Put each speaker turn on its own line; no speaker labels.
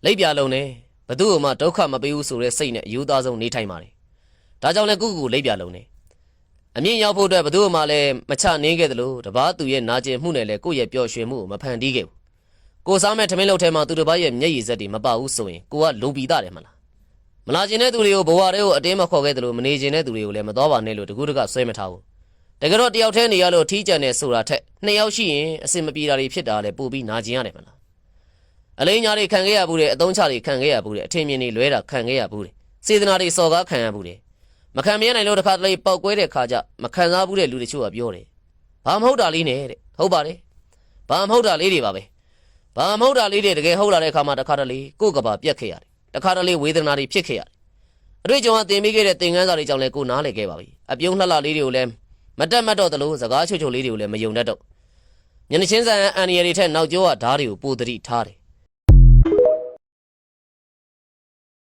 လိပ်ပြလုံးနဲ့ဘသူ့မှဒုက္ခမပေးဘူးဆိုတဲ့စိတ်နဲ့အယူသားဆုံးနေထိုင်ပါတယ်ဒါကြောင့်လည်းကုလိပ်ပြလုံးနဲ့အမြင့်ရောက်ဖို့အတွက်ဘသူ့မှလည်းမချနေခဲ့တယ်လို့တပားသူရဲ့နာကျင်မှုနဲ့လည်းကိုယ့်ရဲ့ပျော်ရွှင်မှုကိုမဖန်တီးခဲ့ဘူးကိုစားမဲ့ထမင်းလုပ်ထဲမှာသူတစ်ပါးရဲ့မျက်ရည်စက်တွေမပဘူးဆိုရင်ကိုကလုံပီတာတယ်မလားမလာကျင်တဲ့သူတွေကိုဘဝတွေကိုအတင်းမခေါ်ခဲ့တယ်လို့မနေကျင်တဲ့သူတွေကိုလည်းမတော်ပါနဲ့လို့တကူတကဆွဲမထားဘူးတကယ်တော့တယောက်တည်းနေရလို့ထီးကြံနေဆိုတာထက်နှစ်ယောက်ရှိရင်အစင်မပြေတာတွေဖြစ်တာလည်းပို့ပြီးနာကျင်ရတယ်မလားအလိညာတွေခံခဲ့ရဘူးတဲ့အသုံးချတွေခံခဲ့ရဘူးတဲ့အထင်မြင်တွေလွဲတာခံခဲ့ရဘူးတဲ့စေတနာတွေစော်ကားခံရဘူးတဲ့မခံမြဲနိုင်လို့တစ်ခါတလေပောက်ကွဲတဲ့ခါကျမခံစားဘူးတဲ့လူတချို့ကပြောတယ်ဘာမဟုတ်တာလေးနဲ့တဲ့ဟုတ်ပါတယ်ဘာမဟုတ်တာလေးတွေပါပဲဘာမဟုတ်တာလေးတွေတကယ်ဟုတ်လာတဲ့ခါမှာတစ်ခါတလေကိုယ်ကပါပြက်ခဲ့ရတယ်တစ်ခါတလေဝေဒနာတွေဖြစ်ခဲ့ရတယ်အတွေ့အကြုံကသင်ပေးခဲ့တဲ့သင်ခန်းစာတွေကြောင့်လည်းကိုနားလည်ခဲ့ပါပြီအပြုံးလှလှလေးတွေကိုလည်းမတက်မတ်တော့သလိုစကားချိုချိုလေးတွေကိုလည်းမယုံတတ်တော့မျက်နှာချင်းဆိုင်အန်ရီတွေထက်နောက်ကျောကဓားတွေကိုပိုသတိထားတယ်